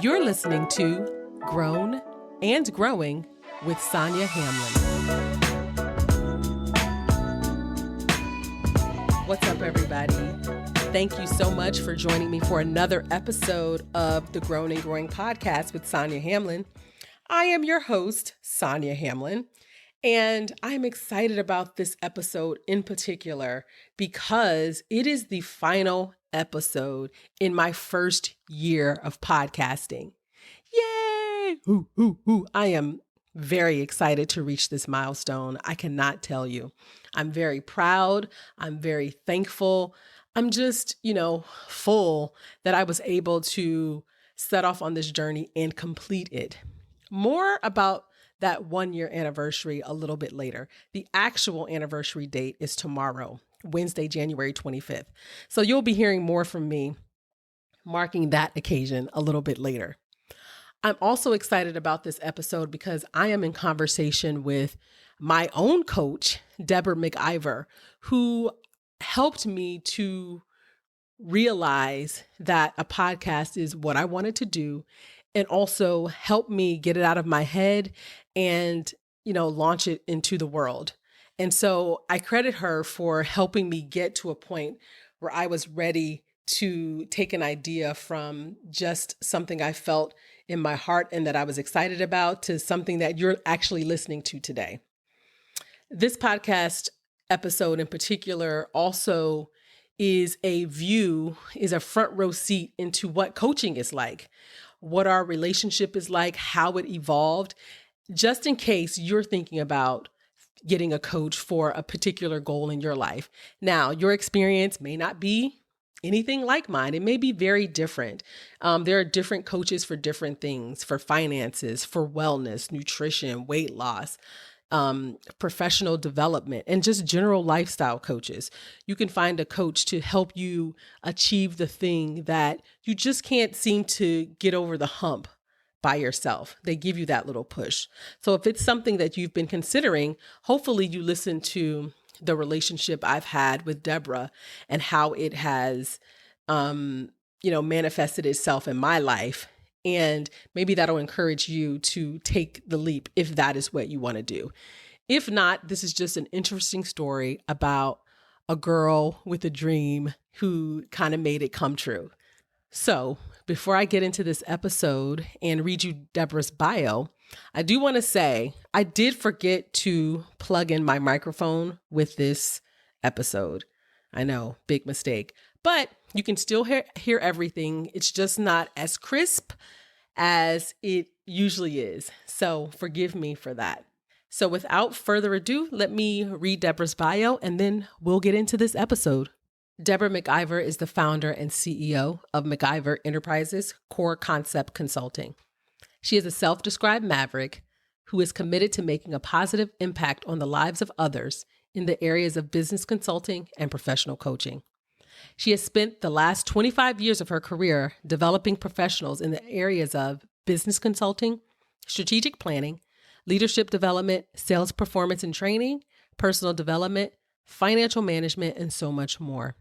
You're listening to Grown and Growing with Sonia Hamlin. What's up, everybody? Thank you so much for joining me for another episode of the Grown and Growing podcast with Sonia Hamlin. I am your host, Sonia Hamlin, and I'm excited about this episode in particular because it is the final episode in my first year of podcasting. Yay! Ooh, ooh, ooh. I am very excited to reach this milestone. I cannot tell you. I'm very proud. I'm very thankful. I'm just, full that I was able to set off on this journey and complete it. More about that 1 year anniversary a little bit later. The actual anniversary date is tomorrow, Wednesday, January 25th. So you'll be hearing more from me marking that occasion a little bit later. I'm also excited about this episode because I am in conversation with my own coach, Deborah McIver, who helped me to realize that a podcast is what I wanted to do and also helped me get it out of my head and, launch it into the world. And so I credit her for helping me get to a point where I was ready to take an idea from just something I felt in my heart and that I was excited about to something that you're actually listening to today. This podcast episode in particular also is a front row seat into what coaching is like, what our relationship is like, how it evolved, just in case you're thinking about getting a coach for a particular goal in your life. Now, your experience may not be anything like mine. It may be very different. There are different coaches for different things, for finances, for wellness, nutrition, weight loss, professional development, and just general lifestyle coaches. You can find a coach to help you achieve the thing that you just can't seem to get over the hump by yourself. They give you that little push. So if it's something that you've been considering, hopefully you listen to the relationship I've had with Deborah and how it has, manifested itself in my life. And maybe that'll encourage you to take the leap if that is what you want to do. If not, this is just an interesting story about a girl with a dream who kind of made it come true. So before I get into this episode and read you Deborah's bio, I do want to say I did forget to plug in my microphone with this episode. I know, big mistake, but you can still hear everything. It's just not as crisp as it usually is. So forgive me for that. So without further ado, let me read Deborah's bio and then we'll get into this episode. Deborah McIver is the founder and CEO of McIver Enterprises Core Concept Consulting. She is a self-described maverick who is committed to making a positive impact on the lives of others in the areas of business consulting and professional coaching. She has spent the last 25 years of her career developing professionals in the areas of business consulting, strategic planning, leadership development, sales performance and training, personal development, financial management, and so much more.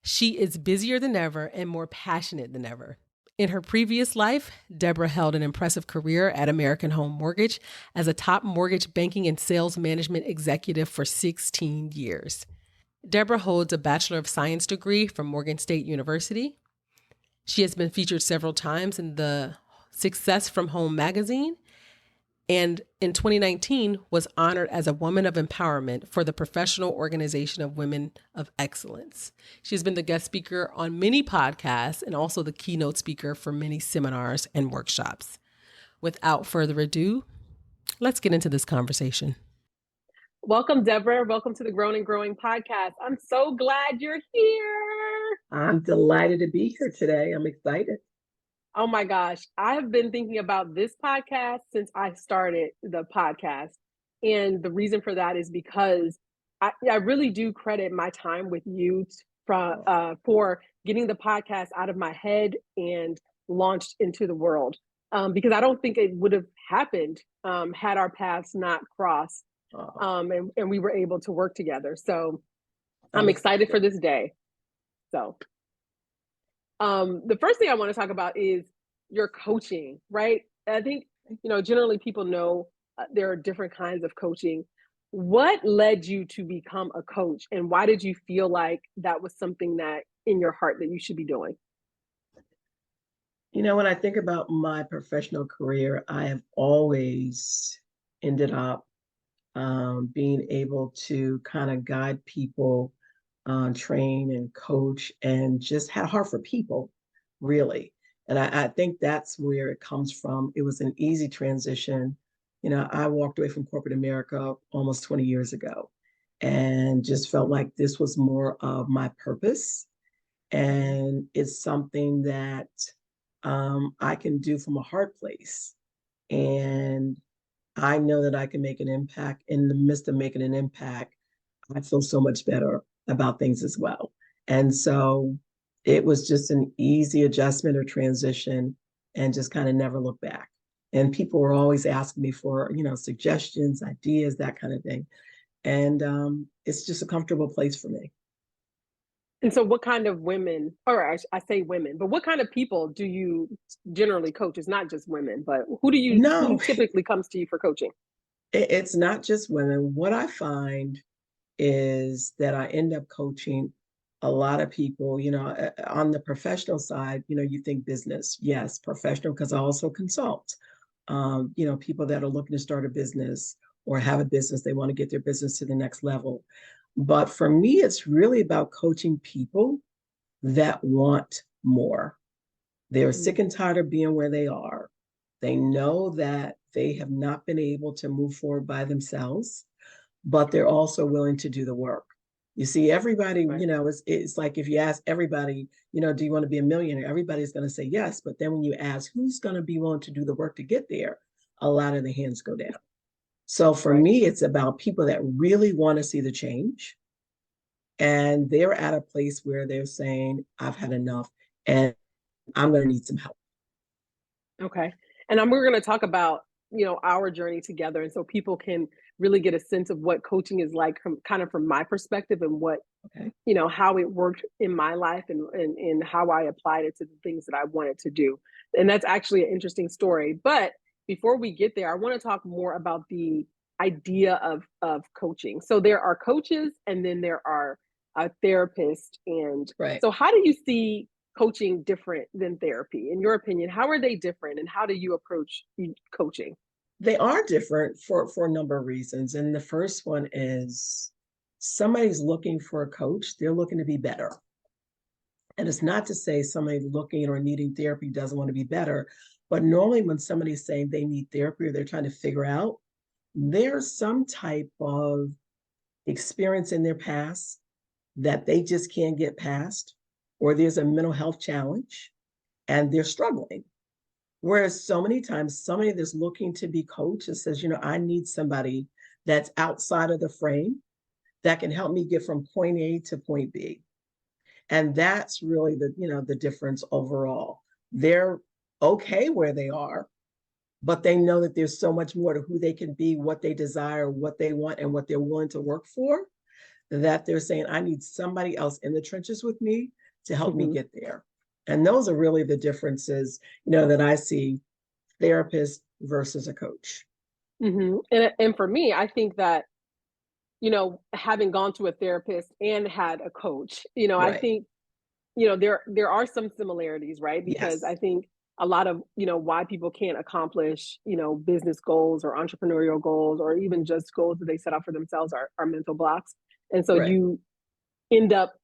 She is busier than ever and more passionate than ever. In her previous life, Deborah held an impressive career at American Home Mortgage as a top mortgage banking and sales management executive for 16 years. Deborah holds a Bachelor of Science degree from Morgan State University. She has been featured several times in the Success from Home magazine, and in 2019 was honored as a Woman of Empowerment for the Professional Organization of Women of Excellence. She's been the guest speaker on many podcasts and also the keynote speaker for many seminars and workshops. Without further ado, let's get into this conversation. Welcome, Deborah. Welcome to the Grown and Growing podcast. I'm so glad you're here. I'm delighted to be here today. I'm excited. Oh my gosh. I've been thinking about this podcast since I started the podcast. And the reason for that is because I really do credit my time with you for getting the podcast out of my head and launched into the world. Because I don't think it would have happened had our paths not crossed and we were able to work together. So I'm excited for this day. So the first thing I want to talk about is your coaching, right? I think, generally people know there are different kinds of coaching. What led you to become a coach, and why did you feel like that was something that in your heart that you should be doing? When I think about my professional career, I have always ended up being able to kind of guide people, train and coach, and just had a heart for people, really. And I think that's where it comes from. It was an easy transition. I walked away from corporate America almost 20 years ago and just felt like this was more of my purpose. And it's something that I can do from a heart place. And I know that I can make an impact. In the midst of making an impact, I feel so much better about things as well. And so it was just an easy adjustment or transition and just kind of never look back. And people were always asking me for, suggestions, ideas, that kind of thing. And it's just a comfortable place for me. And so what kind of women, or I say women, but what kind of people do you generally coach? It's not just women, but who No, typically comes to you for coaching? it's not just women. What I find is that I end up coaching a lot of people, on the professional side, you think business, yes, professional, because I also consult, people that are looking to start a business or have a business, they want to get their business to the next level. But for me, it's really about coaching people that want more. They're sick and tired of being where they are. They know that they have not been able to move forward by themselves, but they're also willing to do the work. You see, everybody, Right. It's like if you ask everybody, do you want to be a millionaire? Everybody's going to say yes. But then when you ask who's going to be willing to do the work to get there, a lot of the hands go down. So for Right. me, it's about people that really want to see the change. And they're at a place where they're saying, I've had enough and I'm going to need some help. Okay. And we're going to talk about, our journey together. And so people can really get a sense of what coaching is like from my perspective and what, Okay. how it worked in my life and how I applied it to the things that I wanted to do. And that's actually an interesting story. But before we get there, I want to talk more about the idea of coaching. So there are coaches and then there are therapists. And Right. so how do you see coaching different than therapy? In your opinion, how are they different and how do you approach coaching? They are different for a number of reasons. And the first one is somebody's looking for a coach, they're looking to be better. And it's not to say somebody looking or needing therapy doesn't want to be better, but normally when somebody's saying they need therapy or they're trying to figure out, there's some type of experience in their past that they just can't get past, or there's a mental health challenge and they're struggling. Whereas so many times, somebody that's looking to be coached says, I need somebody that's outside of the frame that can help me get from point A to point B. And that's really the difference overall. They're okay where they are, but they know that there's so much more to who they can be, what they desire, what they want, and what they're willing to work for, that they're saying, I need somebody else in the trenches with me to help me Mm-hmm. get there. And those are really the differences, that I see, therapist versus a coach. Mm-hmm. And for me, I think that, having gone to a therapist and had a coach, I Right. think, there are some similarities, right? Because Yes. I think a lot of, why people can't accomplish, business goals or entrepreneurial goals or even just goals that they set out for themselves are mental blocks. And so Right. you end up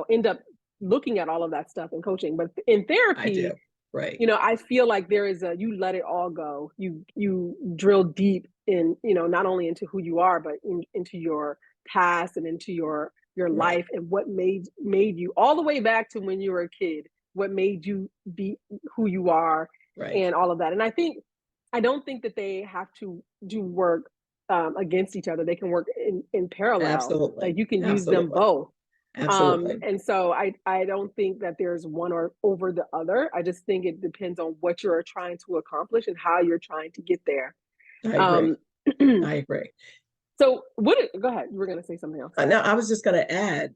end up looking at all of that stuff in coaching. But in I do. therapy, Right. I feel like there is you let it all go. You drill deep in, not only into who you are, but into your past and into your Right. life and what made you all the way back to when you were a kid, what made you be who you are Right. and all of that. And I don't think that they have to do work against each other. They can work in parallel. Like Absolutely. you can use them Absolutely. both. Absolutely. And so I don't think that there's one or over the other. I just think it depends on what you're trying to accomplish and how you're trying to get there. I agree. Um, I agree. so go ahead. You were going to say something else. Now, I was just going to add,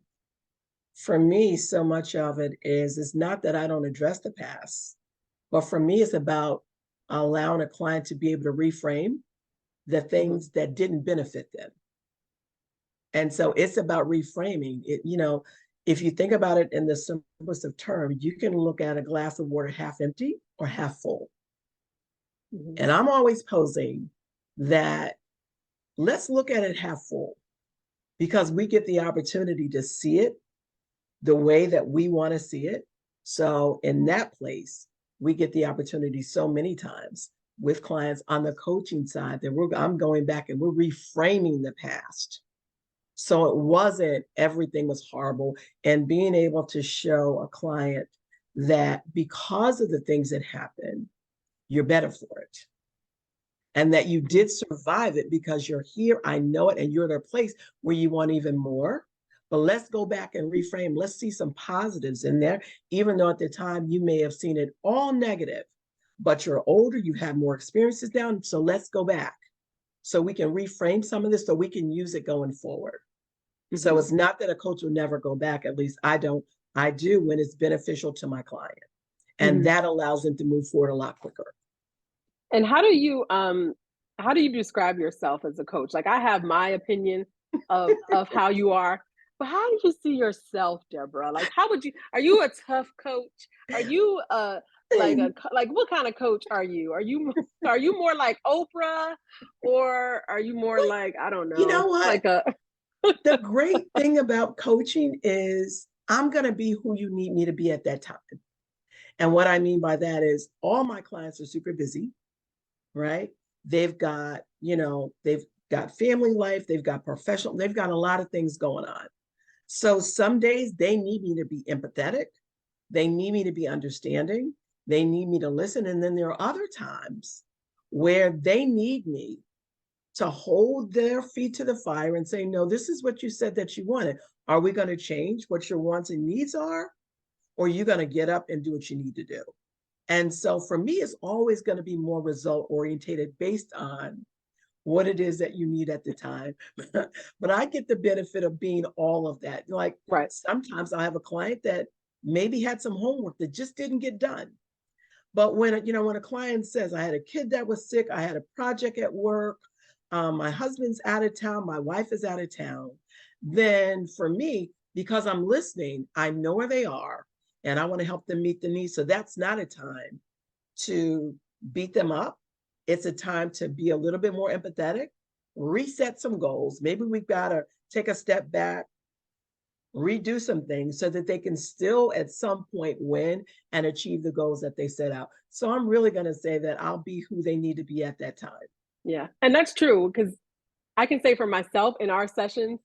for me, so much of it is not that I don't address the past. But for me, it's about allowing a client to be able to reframe the things that didn't benefit them. And so it's about reframing it. If you think about it in the simplest of terms, you can look at a glass of water half empty or half full. And I'm always posing that let's look at it half full, because we get the opportunity to see it the way that we want to see it. So in that place, we get the opportunity so many times with clients on the coaching side that I'm going back and we're reframing the past. So it wasn't everything was horrible, and being able to show a client that because of the things that happened, you're better for it. And that you did survive it because you're here, I know it, and you're at a place where you want even more. But let's go back and reframe. Let's see some positives in there, even though at the time you may have seen it all negative, but you're older, you have more experiences now. So let's go back so we can reframe some of this so we can use it going forward. So it's not that a coach will never go back. At least I don't. I do when it's beneficial to my client. And that allows them to move forward a lot quicker. And how do you describe yourself as a coach? Like, I have my opinion of how you are, but how do you see yourself, Deborah? Like, are you a tough coach? Are you like what kind of coach are you? Are you more like Oprah, or are you more like, I don't know? You know what? Like the great thing about coaching is I'm going to be who you need me to be at that time. And what I mean by that is all my clients are super busy, right? They've got family life, they've got professional, they've got a lot of things going on. So some days they need me to be empathetic. They need me to be understanding. They need me to listen. And then there are other times where they need me to hold their feet to the fire and say, no, this is what you said that you wanted. Are we going to change what your wants and needs are? Or are you going to get up and do what you need to do? And so for me, it's always going to be more result orientated based on what it is that you need at the time. But I get the benefit of being all of that. Like, right. Sometimes I have a client that maybe had some homework that just didn't get done. But when a client says, I had a kid that was sick, I had a project at work, my husband's out of town, my wife is out of town, then for me, because I'm listening, I know where they are and I want to help them meet the needs. So that's not a time to beat them up. It's a time to be a little bit more empathetic, reset some goals. Maybe we've got to take a step back, redo some things so that they can still at some point win and achieve the goals that they set out. So I'm really going to say that I'll be who they need to be at that time. Yeah. And that's true, because I can say for myself in our sessions,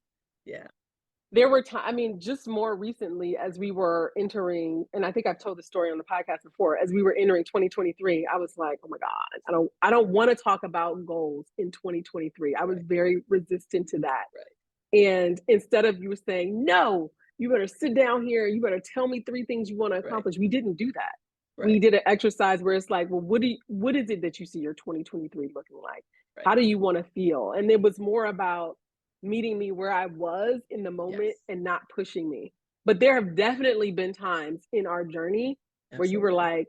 there were times, just more recently as we were entering, and I think I've told the story on the podcast before, as we were entering 2023, I was like, oh my God, I don't want to talk about goals in 2023. I was very resistant to that. Right. And instead of you saying, no, you better sit down here, you better tell me 3 things you want to accomplish. Right. We didn't do that. Right. We did an exercise where it's like, well, what is it that you see your 2023 looking like? Right. How do you want to feel? And it was more about meeting me where I was in the moment and not pushing me. But there have definitely been times in our journey where you were like,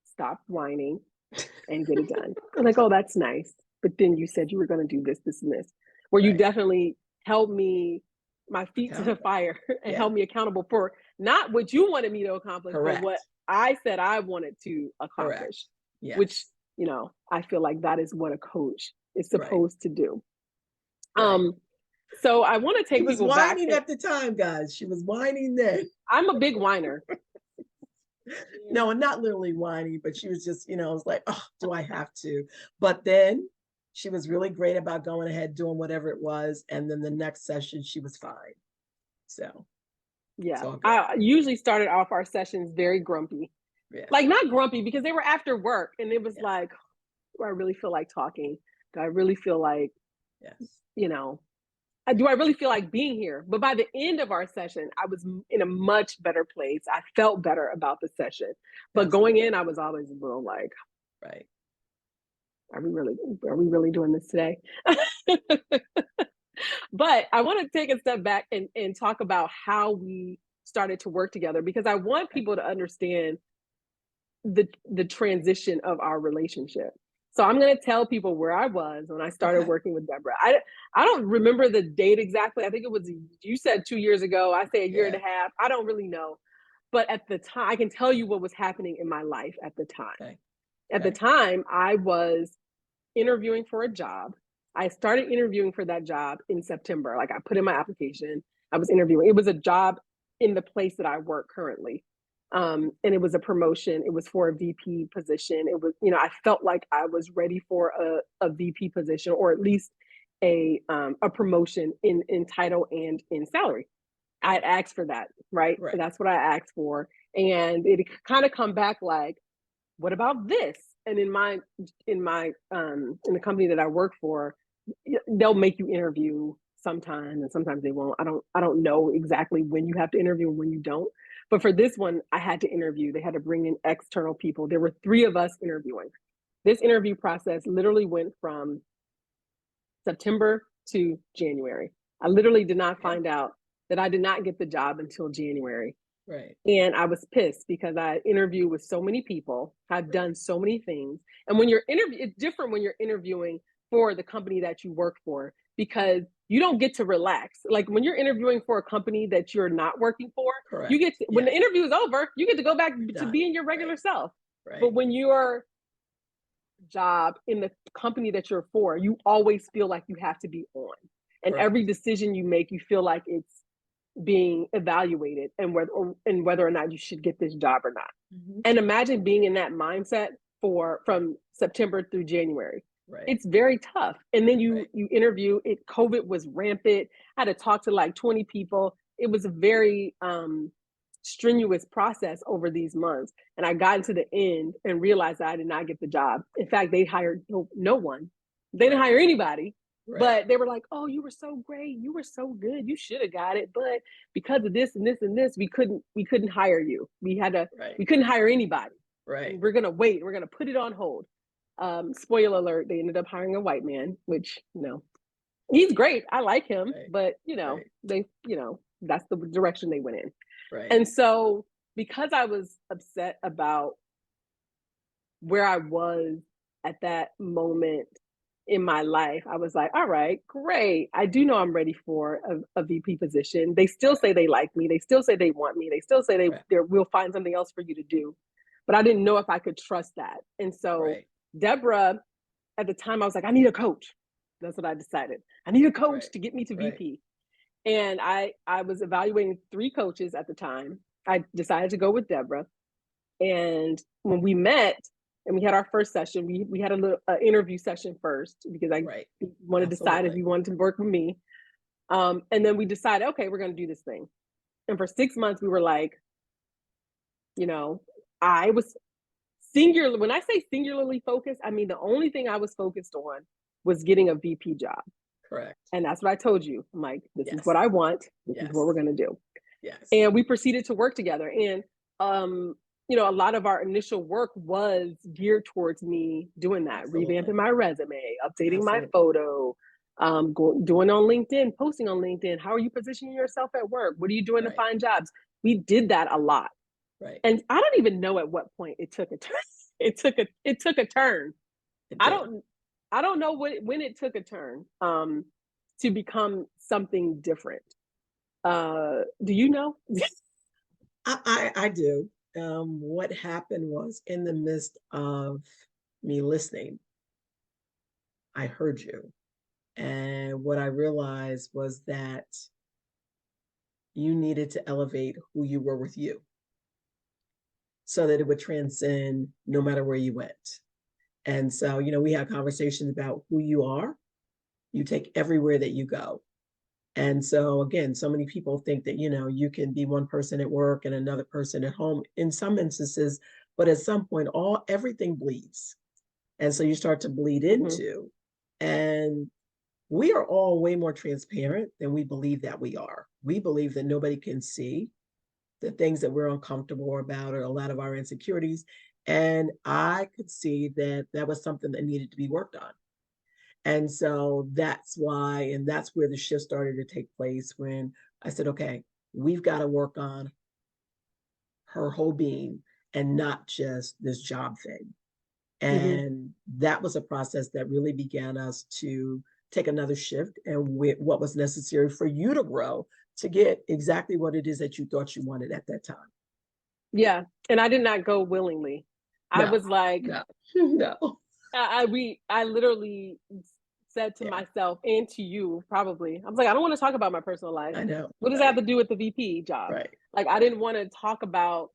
stop whining and get it done. I'm like, oh, that's nice. But then you said you were going to do this, this, and this. Where you definitely held me, my feet to the fire, and held me accountable for not what you wanted me to accomplish, but what I said I wanted to accomplish. Yes. Which, I feel like that is what a coach is supposed to do. Right. So I want to take people back. She was whining at the time, guys. She was whining then. I'm a big whiner. No, not literally whining, but she was just, it's like, oh, do I have to? But then she was really great about going ahead, doing whatever it was. And then the next session, she was fine. So. Yeah, I usually started off our sessions very grumpy. Yeah. Like, not grumpy because they were after work and it was like, do I really feel like talking? Do I really feel like, do I really feel like being here? But by the end of our session, I was in a much better place. I felt better about the session. But going in, I was always a little like, right. Are we really doing this today? But I want to take a step back and talk about how we started to work together, because I want people to understand the transition of our relationship. So I'm going to tell people where I was when I started working with Deborah. I don't remember the date exactly. I think it was, you said 2 years ago. I say a year and a half. I don't really know. But at the time, I can tell you what was happening in my life at the time. At the time, I was interviewing for a job. I started interviewing for that job in September. Like, I put in my application. I was interviewing. It was a job in the place that I work currently. And it was a promotion. It was for a VP position. It was, I felt like I was ready for a VP position, or at least a promotion in title and in salary. I had asked for that, right? So that's what I asked for. And it kind of come back like, what about this? And in the company that I work for, they'll make you interview sometimes, and sometimes they won't. I don't know exactly when you have to interview and when you don't. But for this one, I had to interview. They had to bring in external people. There were 3 of us interviewing. This interview process literally went from September to January. I literally did not find out that I did not get the job until January. And I was pissed because I interviewed with so many people. I've done so many things. And when you're it's different when you're interviewing for the company that you work for, because you don't get to relax. Like, when you're interviewing for a company that you're not working for, you get to, when the interview is over, you get to go back to being your regular self. But when your job in the company that you're for, you always feel like you have to be on. And every decision you make, you feel like it's being evaluated, and whether or not you should get this job or not. And imagine being in that mindset from September through January. It's very tough. And then you interview it. COVID was rampant. I had to talk to like 20 people. It was a very strenuous process over these months. And I got into the end and realized that I did not get the job. In fact, they hired no one. They didn't hire anybody. But they were like, "Oh, you were so great. You were so good. You should have got it. But because of this and this and this, we couldn't hire you. We couldn't hire anybody. We're going to wait. We're going to put it on hold." Spoiler alert, they ended up hiring a white man, which, he's great. I like him, but they, that's the direction they went in. And so, because I was upset about where I was at that moment in my life, I was like, all right, great. I do know I'm ready for a VP position. They still say they like me. They still say they want me. They still say we'll find something else for you to do. But I didn't know if I could trust that. And so Deborah, at the time, I was like, I need a coach. That's what I decided. I need a coach to get me to VP. And I was evaluating 3 coaches at the time. I decided to go with Deborah. And when we met, and we had our first session, we had a little interview session first, because I wanted to decide if you wanted to work with me. And then we decided, okay, we're going to do this thing. And for 6 months, we were like, I was singular. When I say singularly focused, I mean, the only thing I was focused on was getting a VP job. And that's what I told you. I'm like, this is what I want. This is what we're going to do. And we proceeded to work together. And, a lot of our initial work was geared towards me doing that, revamping my resume, updating my photo, doing on LinkedIn, posting on LinkedIn. How are you positioning yourself at work? What are you doing to find jobs? We did that a lot. And I don't even know at what point it took a turn. It took a turn. I don't know when it took a turn to become something different. Do you know? I do. What happened was, in the midst of me listening, I heard you. And what I realized was that you needed to elevate who you were with you, so that it would transcend no matter where you went. And so, we had conversations about who you are. You take everywhere that you go. And so, again, so many people think that, you can be one person at work and another person at home in some instances, but at some point, everything bleeds. And so you start to bleed into, and we are all way more transparent than we believe that we are. We believe that nobody can see the things that we're uncomfortable about, or a lot of our insecurities. And I could see that that was something that needed to be worked on. And so that's why, and that's where the shift started to take place, when I said, okay, we've got to work on her whole being. and not just this job thing. Mm-hmm. And that was a process that really began us to take another shift and what was necessary for you to grow to get exactly what it is that you thought you wanted at that time. Yeah. And I did not go willingly. I No, was like, no, no. I literally said to Yeah, myself and to you probably, I was like, I don't want to talk about my personal life. I know. What does that have to do with the VP job? Right, Like, I didn't want to talk about,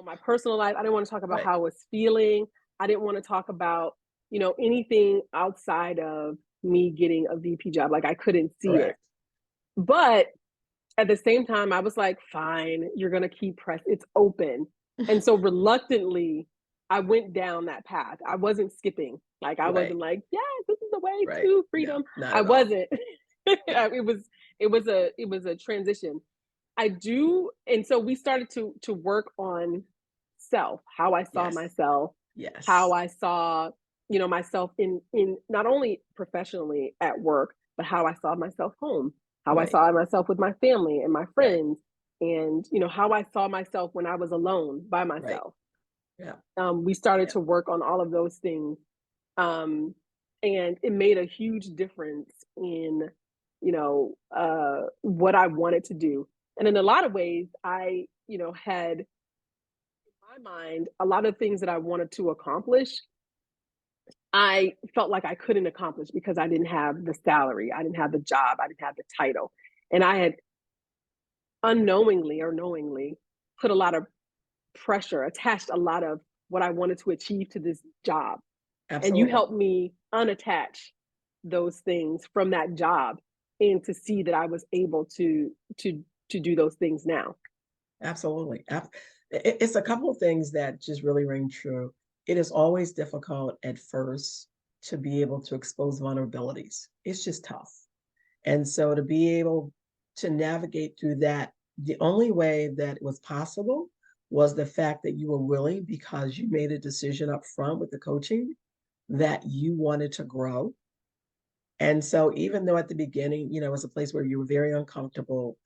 my personal life. I didn't want to talk about right, how I was feeling. I didn't want to talk about, anything outside of me getting a VP job. Like, I couldn't see it. correct. But at the same time, I was like, fine, you're going to keep pressing. It's open. And so reluctantly, I went down that path. I wasn't skipping. Like, I Right, wasn't like, yes, this is the way right. to No, freedom. not I at all. wasn't. It was a transition. I do, and so we started to work on self, how I saw Yes, myself, how yes, I saw, myself in not only professionally at work, but how I saw myself home, how I right, saw myself with my family and my right, friends, and how I saw myself when I was alone by right. myself. Yeah, We started yeah, to work on all of those things, um, and it made a huge difference in what I wanted to do. And in a lot of ways, I had in my mind a lot of things that I wanted to accomplish. I felt like I couldn't accomplish because I didn't have the salary, I didn't have the job, I didn't have the title, and I had unknowingly or knowingly put a lot of pressure, attached a lot of what I wanted to achieve to this job. And you absolutely. helped me unattach those things from that job and to see that I was able to do those things now. Absolutely. It's a couple of things that just really ring true. It is always difficult at first to be able to expose vulnerabilities. It's just tough. And so to be able to navigate through that, the only way that it was possible was the fact that you were willing because you made a decision up front with the coaching that you wanted to grow. And so even though at the beginning, it was a place where you were very uncomfortable,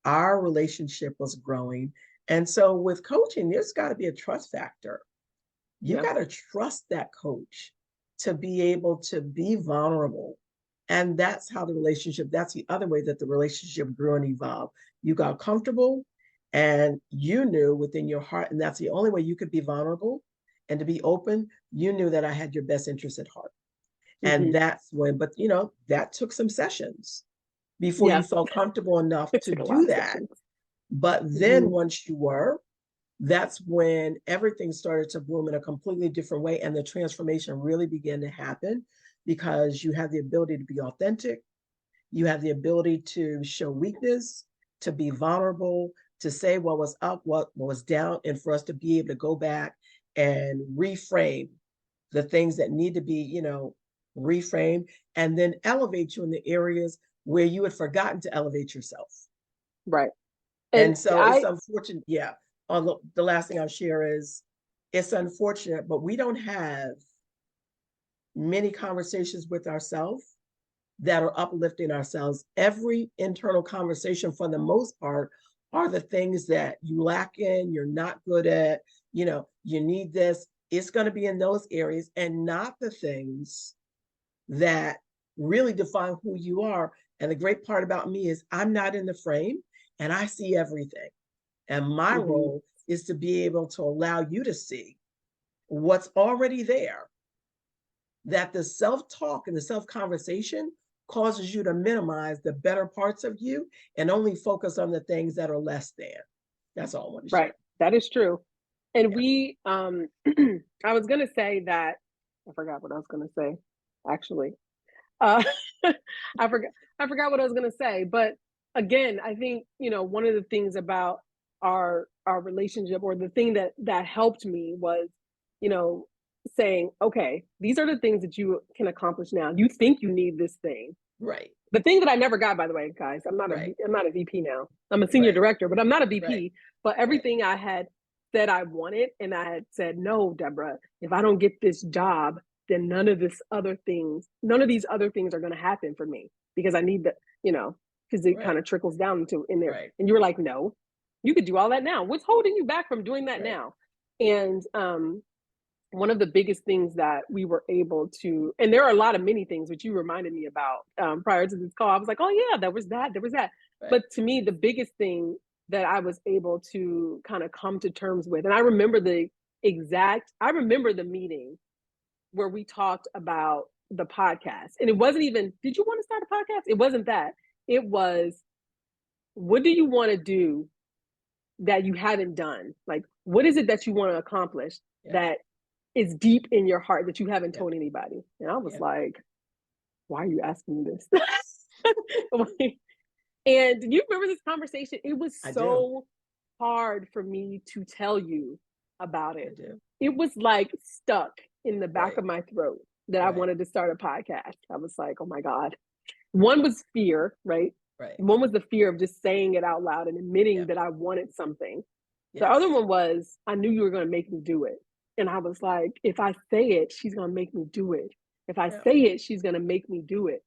our relationship was growing. And so with coaching, there's got to be a trust factor. You Yeah. got to trust that coach to be able to be vulnerable. And that's the other way that the relationship grew and evolved. You got comfortable and you knew within your heart, and that's the only way you could be vulnerable and to be open. You knew that I had your best interest at heart. And Mm-hmm. that's when, but that took some sessions before you Yeah. felt comfortable enough It to took a lot do of that. sessions. But Mm-hmm. then once you were, that's when everything started to bloom in a completely different way. And the transformation really began to happen because you have the ability to be authentic. You have the ability to show weakness, to be vulnerable, to say what was up, what was down, and for us to be able to go back and reframe the things that need to be, reframed, and then elevate you in the areas where you had forgotten to elevate yourself. Right. And And so it's I unfortunate. Yeah. The last thing I'll share is it's unfortunate, but we don't have many conversations with ourselves that are uplifting ourselves. Every internal conversation, for the most part, are the things that you lack in, you're not good at, you need this. It's going to be in those areas and not the things that really define who you are. And the great part about me is I'm not in the frame and I see everything. And my mm-hmm. role is to be able to allow you to see what's already there, that the self talk and the self conversation causes you to minimize the better parts of you and only focus on the things that are less than. That's all I want to Right. share. That is true. And Yeah. we I was gonna say that I forgot what I was gonna say, actually. Uh I forgot I forgot what I was gonna say. But again, I think, one of the things about our relationship, or the thing that helped me, was, you know, saying, okay, these are the things that you can accomplish now. You think you need this thing. Right. The thing that I never got, by the way, guys, Right. I'm not a VP now. I'm a senior Right. director, but I'm not a Right. VP. But Right. everything I had said I wanted, and I had said, no, Deborah, if I don't get this job, then none of these other things are going to happen for me, because I need because it kind Right. of trickles down into in there. Right. And you were like, no, you could do all that now. What's holding you back from doing that Right. now? And one of the biggest things that we were able to, and there are a lot of many things which you reminded me about prior to this call. I was like, oh yeah, there was that. Right. But to me, the biggest thing that I was able to kind of come to terms with, and I remember the meeting where we talked about the podcast. And it wasn't even, did you want to start a podcast? It wasn't that. It was, what do you want to do that you haven't done? Like, what is it that you want to accomplish that is deep in your heart that you haven't told anybody? And I was like, why are you asking me this? And do you remember this conversation? It was so hard for me to tell you about it. It was like stuck in the back of my throat that I wanted to start a podcast. I was like, oh my God. One was fear, right? One was the fear of just saying it out loud and admitting that I wanted something. The other one was, I knew you were going to make me do it. And I was like, if I say it, she's going to make me do it. If I say it, she's going to make me do it.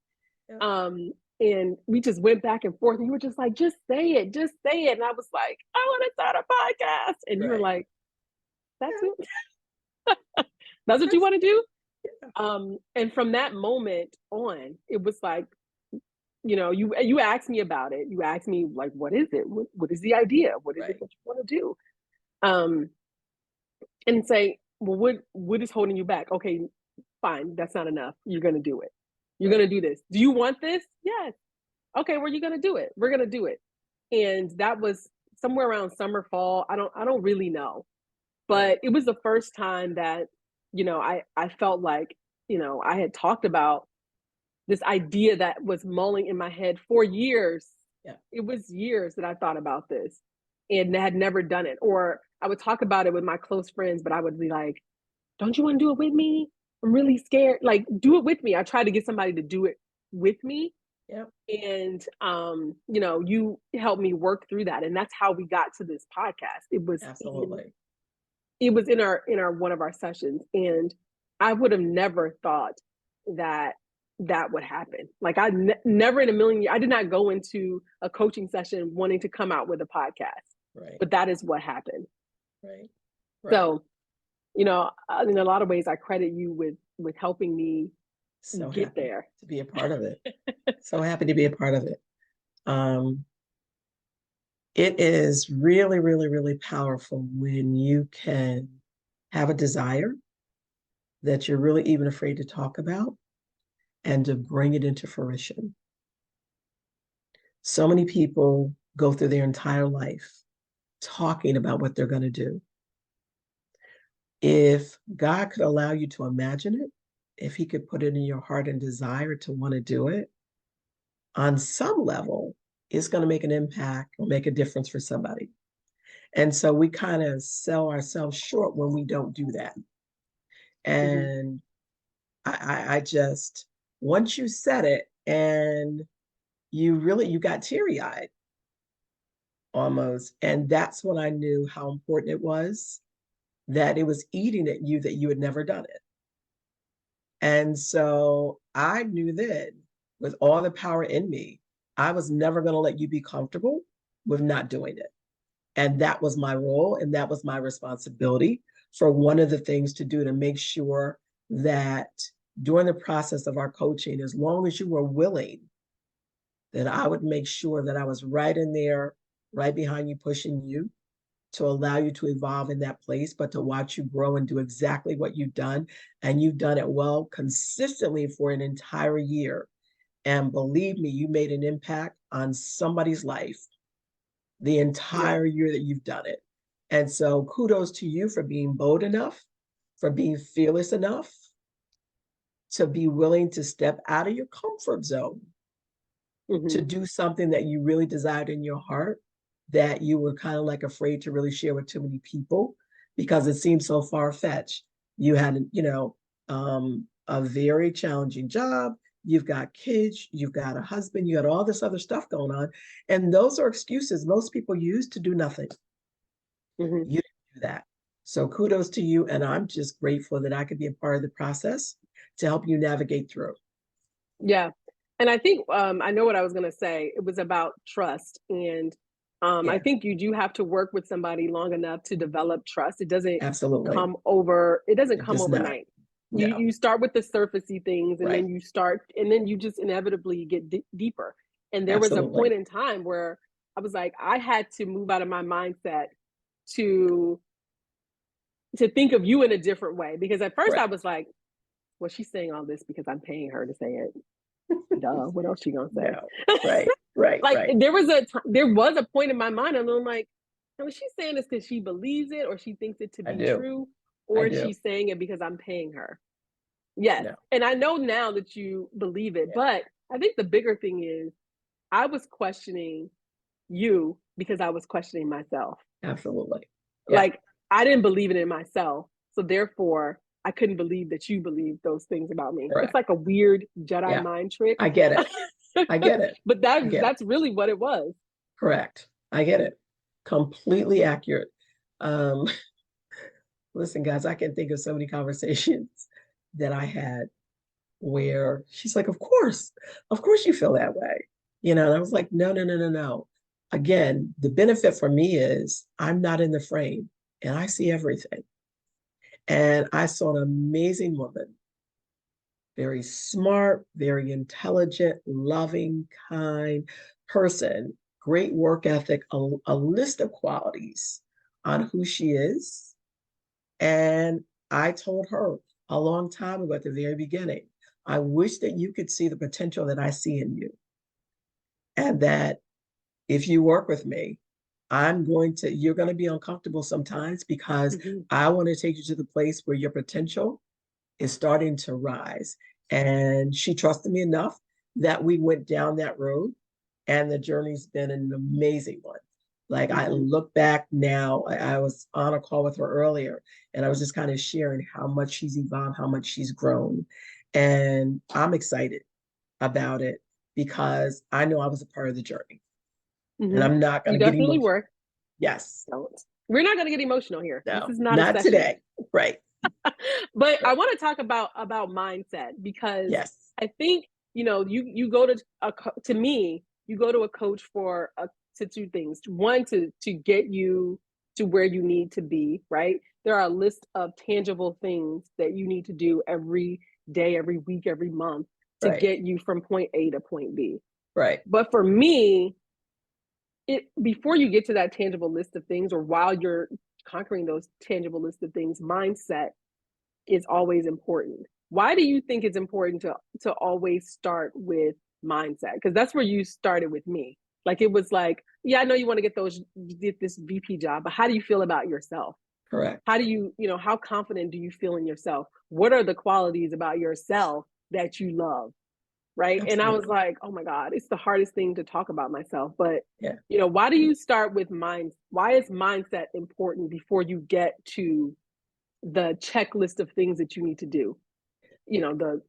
And we just went back and forth. And you were just like, just say it, just say it. And I was like, I want to start a podcast. And you were like, that's it. That's what you want to do? And from that moment on, it was like, you know, you asked me about it. You asked me, like, what is it? What is the idea? What is it that you want to do? And say, well, what is holding you back? Okay, fine, that's not enough. You're going to do it. You're going to do this. Do you want this? Yes. Okay, well, you're going to do it. We're going to do it. And that was somewhere around summer, fall. I don't really know. But it was the first time that, you know, I felt like, you know, I had talked about this idea that was mulling in my head for years. It was years that I thought about this and had never done it. Or I would talk about it with my close friends, but I would be like, don't you want to do it with me? I'm really scared. Like, do it with me. I tried to get somebody to do it with me. And, you know, you helped me work through that. And that's how we got to this podcast. It was it was in our one of our sessions. And I would have never thought that that would happen. Like, I never in a million years, I did not go into a coaching session wanting to come out with a podcast. But that is what happened. So, you know, in a lot of ways, I credit you with helping me get there. To be a part of it. So happy to be a part of it. It is really, really, really powerful when you can have a desire that you're really even afraid to talk about and to bring it into fruition. So many people go through their entire life talking about what they're going to do. If God could allow you to imagine it, if he could put it in your heart and desire to want to do it, on some level, it's going to make an impact or make a difference for somebody. And so we kind of sell ourselves short when we don't do that. And I just, once you said it and you got teary-eyed almost. And that's when I knew how important it was, that it was eating at you that you had never done it. And so I knew then, with all the power in me, I was never going to let you be comfortable with not doing it. And that was my role, and that was my responsibility for one of the things to do, to make sure that during the process of our coaching, as long as you were willing, that I would make sure that I was right in there, right behind you, pushing you to allow you to evolve in that place, but to watch you grow and do exactly what you've done. And you've done it well, consistently for an entire year. And believe me, you made an impact on somebody's life the entire year that you've done it. And so kudos to you for being bold enough, for being fearless enough to be willing to step out of your comfort zone, to do something that you really desired in your heart, that you were kind of like afraid to really share with too many people because it seemed so far-fetched. You had, you know, a very challenging job. You've got kids, you've got a husband, you got all this other stuff going on. And those are excuses most people use to do nothing. You didn't do that. So kudos to you. And I'm just grateful that I could be a part of the process to help you navigate through. Yeah. And I think, I know what I was going to say. It was about trust. And I think you do have to work with somebody long enough to develop trust. It doesn't Absolutely. come over. It doesn't It come does not. overnight. No. You start with the surfacey things, and Right. then you just inevitably get deeper. And there was a Absolutely. point in time where I was like, I had to move out of my mindset to think of you in a different way. Because at first I Correct. was like, well, she's saying all this because I'm paying her to say it. Duh, what else she gonna say? No. Right. Like Right. there was a point in my mind, and I'm like, no, she's saying this because she believes it, or she thinks it to I be do. true, I or do. she's saying it because I'm paying her. Yes. No. And I know now that you believe it, Yeah. but I think the bigger thing is I was questioning you because I was questioning myself. Absolutely. Yeah. Like I didn't believe it in myself. So therefore I couldn't believe that you believed those things about me. Correct. It's like a weird Jedi Yeah. mind trick. I get it. I get it. But that's really what it was. Correct. I get it. Completely accurate. Listen, guys, I can think of so many conversations that I had where she's like, of course you feel that way. And I was like, no. Again, the benefit for me is I'm not in the frame and I see everything. And I saw an amazing woman, very smart, very intelligent, loving, kind person, great work ethic, a list of qualities on who she is. And I told her a long time ago at the very beginning, I wish that you could see the potential that I see in you. And that if you work with me, you're going to be uncomfortable sometimes because I want to take you to the place where your potential is starting to rise. And she trusted me enough that we went down that road, and the journey's been an amazing one. Like I look back now, I was on a call with her earlier, and I was just kind of sharing how much she's evolved, how much she's grown. And I'm excited about it because I know I was a part of the journey. And I'm not going to get definitely emotional. were. Yes. Don't. We're not going to get emotional here. No, this is not a session. Today. Right. But I want to talk about mindset because yes. I think, you go to me, you go to a coach for to two things. One, to get you to where you need to be, right? There are a list of tangible things that you need to do every day, every week, every month to get you from point A to point B. Right. But for me, before you get to that tangible list of things, or while you're conquering those tangible list of things, mindset is always important. Why do you think it's important to always start with mindset? Because that's where you started with me. Like it was like, yeah, I know you want to get this VP job, but how do you feel about yourself? Correct. How do you, how confident do you feel in yourself? What are the qualities about yourself that you love? Right. Absolutely. And I was like, oh my God, it's the hardest thing to talk about myself. But, why do you start with why is mindset important before you get to the checklist of things that you need to do? The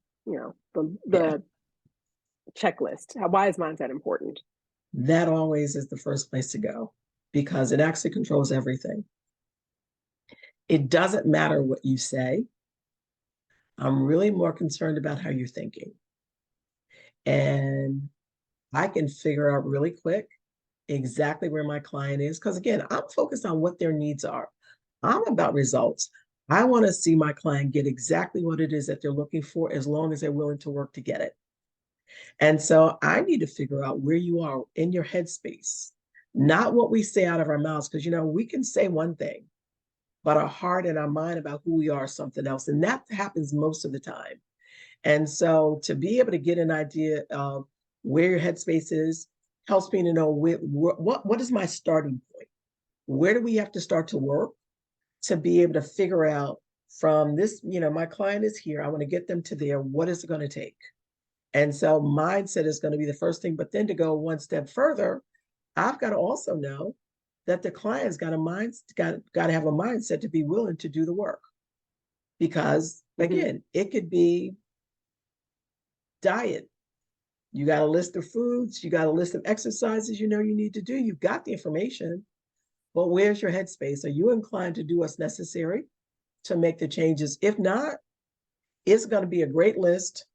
checklist. Why is mindset important? That always is the first place to go because it actually controls everything. It doesn't matter what you say. I'm really more concerned about how you're thinking. And I can figure out really quick exactly where my client is. Because again, I'm focused on what their needs are. I'm about results. I want to see my client get exactly what it is that they're looking for as long as they're willing to work to get it. And so I need to figure out where you are in your headspace, not what we say out of our mouths. Because, we can say one thing, but our heart and our mind about who we are is something else. And that happens most of the time. And so to be able to get an idea of where your headspace is helps me to know what is my starting point? Where do we have to start to work to be able to figure out from this, my client is here, I want to get them to there. What is it going to take? And so mindset is going to be the first thing, but then to go one step further, I've got to also know that the client's got to have a mindset to be willing to do the work. Because again, it could be diet. You got a list of foods, you got a list of exercises you need to do. You've got the information, but where's your headspace? Are you inclined to do what's necessary to make the changes? If not, it's going to be a great list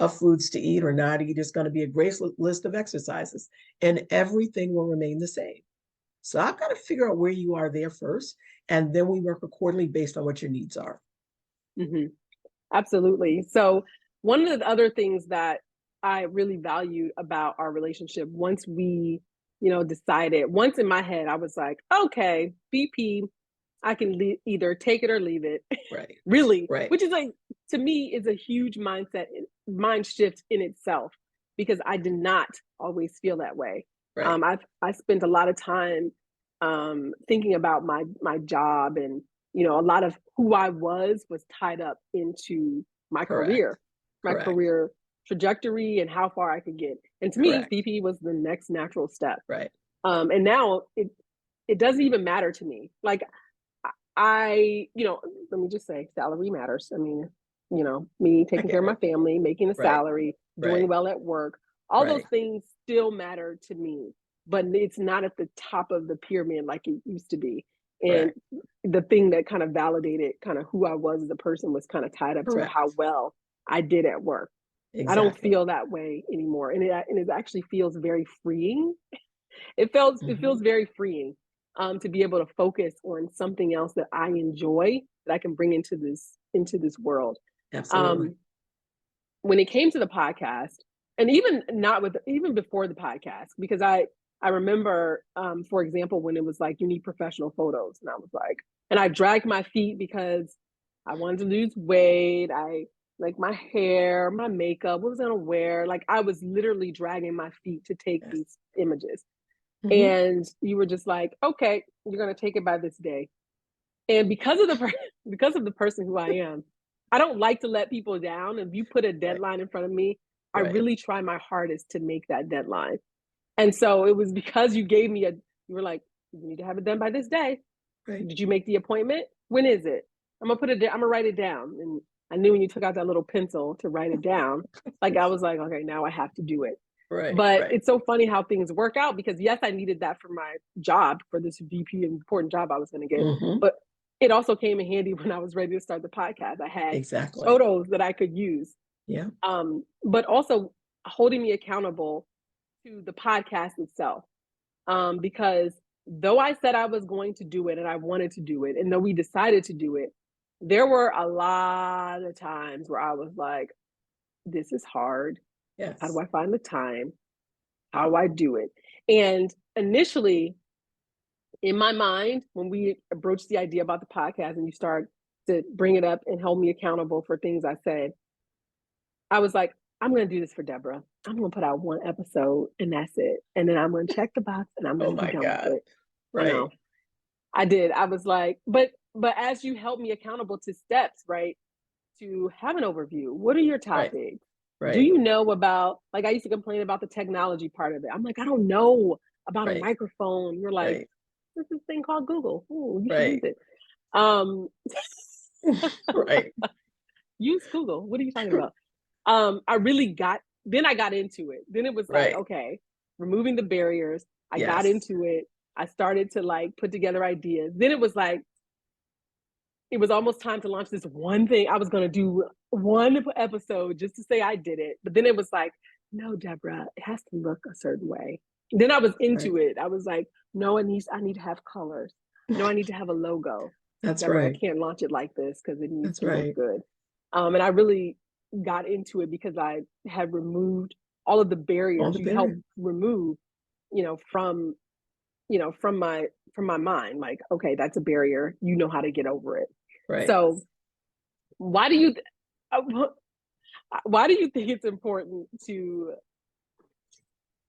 of foods to eat or not eat. It's going to be a great list of exercises, and everything will remain the same. So I've got to figure out where you are there first, and then we work accordingly based on what your needs are. Mm-hmm. Absolutely. So one of the other things that I really valued about our relationship, once we, decided, once in my head, I was like, okay, BP, I can either take it or leave it. Right. Really, Right. which is like, to me, is a huge mind shift in itself, because I did not always feel that way. Right. I spent a lot of time thinking about my job, and a lot of who I was tied up into my Correct. career trajectory and how far I could get. And to me, BP was the next natural step. Right. And now it doesn't even matter to me. Like, let me just say, salary matters. I mean, me taking care of my family, making a salary, doing well at work, all those things still matter to me, but it's not at the top of the pyramid like it used to be. And the thing that kind of validated kind of who I was as a person was kind of tied up to how well I did at work. I don't feel that way anymore. And it actually feels very freeing. It feels very freeing to be able to focus on something else that I enjoy, that I can bring into this world. Absolutely. When it came to the podcast, and even before the podcast, because I remember, for example, when it was like, you need professional photos, and I was like, and I dragged my feet because I wanted to lose weight. I like my hair, my makeup, what was I gonna wear? Like, I was literally dragging my feet to take these images. And you were just like, okay, you're going to take it by this day. And because of the person who I am, I don't like to let people down. If you put a deadline in front of me, I really try my hardest to make that deadline. And so it was because you were like, you need to have it done by this day. Did you make the appointment? When is it? I'm gonna write it down. And I knew when you took out that little pencil to write it down, like, I was like, okay, now I have to do it. But it's so funny how things work out, because yes, I needed that for my job, for this VP important job I was going to get. But it also came in handy when I was ready to start the podcast. I had photos that I could use. Yeah. But also holding me accountable to the podcast itself. Because though I said I was going to do it and I wanted to do it, and though we decided to do it, there were a lot of times where I was like, this is hard. Yes. How do I find the time? How do I do it? And initially, in my mind, when we broached the idea about the podcast and you start to bring it up and hold me accountable for things I said, I was like, I'm going to do this for Deborah. I'm going to put out one episode and that's it. And then I'm going to check the box and I'm going to be done with it. Right. I know. I did. I was like, but as you help me accountable to steps, right? To have an overview. What are your topics? Do you know about, like, I used to complain about the technology part of it. I'm like, I don't know about a microphone. You're like, there's this thing called Google. Ooh, you should use it. Use Google. What are you talking about? I got into it. Then it was like, okay, removing the barriers. I got into it. I started to like put together ideas. Then it was like, it was almost time to launch this one thing. I was going to do one episode just to say I did it. But then it was like, no, Deborah, it has to look a certain way. Then I was into it. I was like, no, I need to have colors. No, I need to have a logo. That's Deborah, right. I can't launch it like this because it needs to look good. And I really got into it because I had removed all of the barriers you helped remove, from my mind. Like, okay, that's a barrier. You know how to get over it. So why do you think it's important to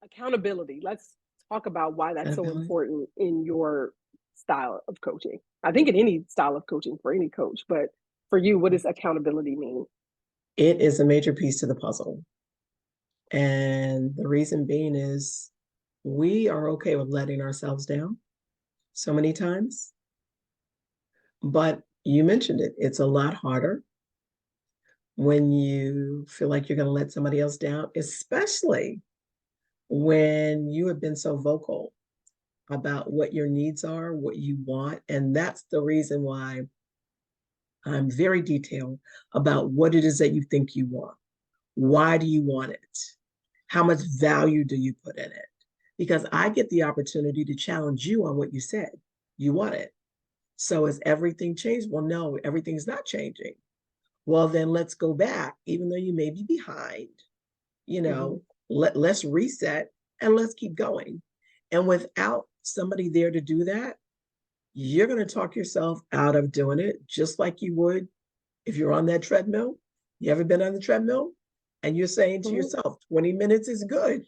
accountability? Let's talk about why that's so important in your style of coaching. I think in any style of coaching for any coach, but for you, what does accountability mean? It is a major piece to the puzzle. And the reason being is we are okay with letting ourselves down so many times. But you mentioned it, it's a lot harder when you feel like you're going to let somebody else down, especially when you have been so vocal about what your needs are, what you want. And that's the reason why I'm very detailed about what it is that you think you want. Why do you want it? How much value do you put in it? because I get the opportunity to challenge you on what you said you wanted. So has everything changed? Well, no, everything's not changing. Well, then let's go back, even though you may be behind, let's reset and let's keep going. And without somebody there to do that, you're going to talk yourself out of doing it, just like you would if you're on that treadmill. You ever been on the treadmill? And you're saying to yourself, 20 minutes is good.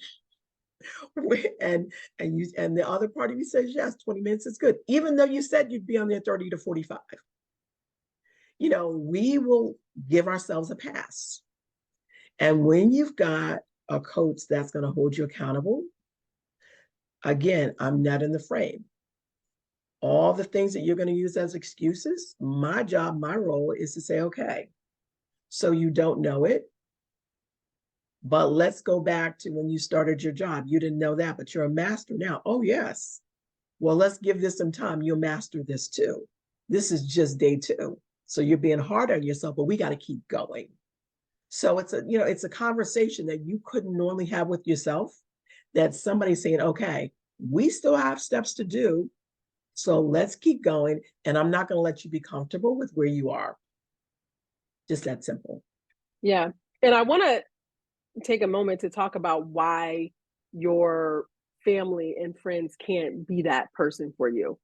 and the other part of you says, yes, 20 minutes is good, even though you said you'd be on there 30 to 45. We will give ourselves a pass. And when you've got a coach that's going to hold you accountable, again, I'm not in the frame. All the things that you're going to use as excuses, my job, my role is to say, okay, so you don't know it, but let's go back to when you started your job. You didn't know that, but you're a master now. Oh, yes. Well, let's give this some time. You'll master this too. This is just day 2. So you're being hard on yourself, but we got to keep going. So it's a conversation that you couldn't normally have with yourself, that somebody's saying, okay, we still have steps to do. So let's keep going. And I'm not going to let you be comfortable with where you are. Just that simple. Yeah. And I want to take a moment to talk about why your family and friends can't be that person for you.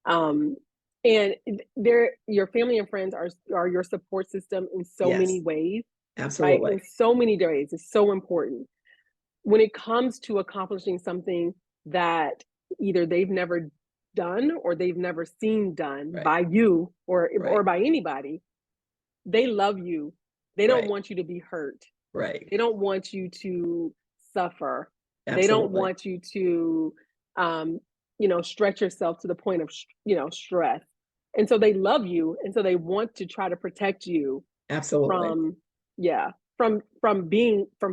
And your family and friends are your support system in so many ways. Absolutely. Right? In so many ways. It's so important. When it comes to accomplishing something that either they've never done or they've never seen done by you or by anybody, they love you. They don't want you to be hurt. Right. They don't want you to suffer. Absolutely. They don't want you to, stretch yourself to the point of, stress. And so they love you. And so they want to try to protect you. Absolutely. From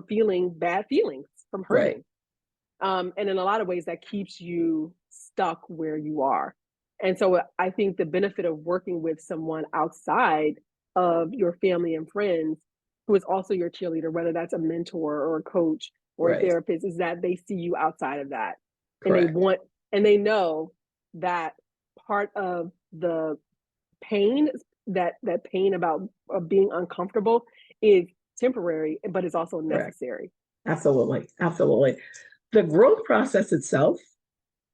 feeling bad feelings, from hurting. And in a lot of ways that keeps you stuck where you are. And so I think the benefit of working with someone outside of your family and friends who is also your cheerleader, whether that's a mentor or a coach or a therapist, is that they see you outside of that. Correct. And they know that part of the pain, that pain about being uncomfortable is temporary, but it's also necessary. Absolutely. Absolutely. The growth process itself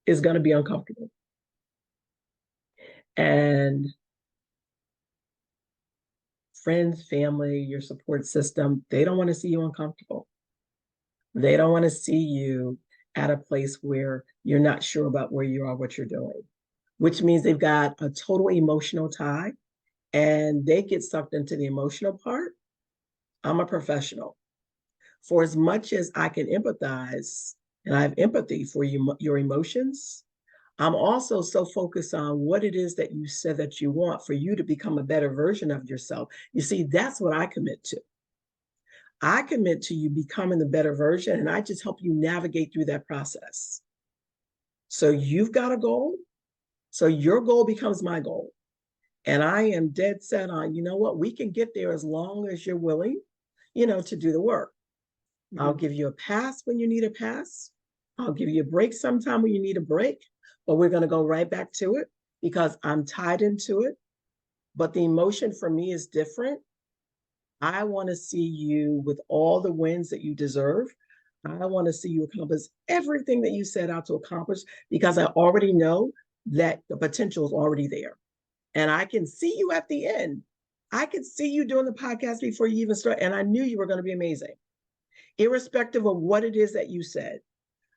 is going to be uncomfortable. And friends, family, your support system, they don't want to see you uncomfortable. They don't want to see you at a place where you're not sure about where you are, what you're doing, which means they've got a total emotional tie and they get sucked into the emotional part. I'm a professional. For as much as I can empathize and I have empathy for you, your emotions, I'm also so focused on what it is that you said that you want for you to become a better version of yourself. You see, that's what I commit to. I commit to you becoming the better version, and I just help you navigate through that process. So you've got a goal. So your goal becomes my goal. And I am dead set on, you know what, we can get there as long as you're willing, to do the work. Mm-hmm. I'll give you a pass when you need a pass. I'll give you a break sometime when you need a break, but we're going to go right back to it because I'm tied into it. But the emotion for me is different. I want to see you with all the wins that you deserve. I want to see you accomplish everything that you set out to accomplish because I already know that the potential is already there. And I can see you at the end. I could see you doing the podcast before you even start. And I knew you were going to be amazing, irrespective of what it is that you said.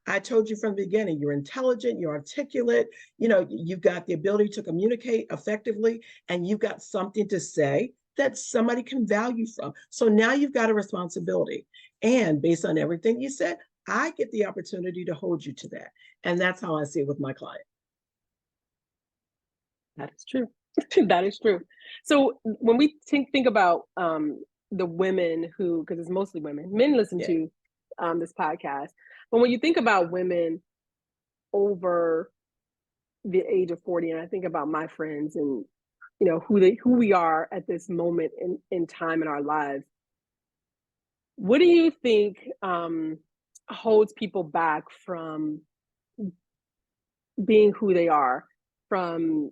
I told you from the beginning, you're intelligent, you're articulate, you've got the ability to communicate effectively, and you've got something to say that somebody can value from. So now you've got a responsibility. And based on everything you said, I get the opportunity to hold you to that. And that's how I see it with my client. That is true. That is true. So when we think about the women who, because it's mostly women, men listen to this podcast. But when you think about women over the age of 40, and I think about my friends and who we are at this moment in time in our lives, what do you think holds people back from being who they are, from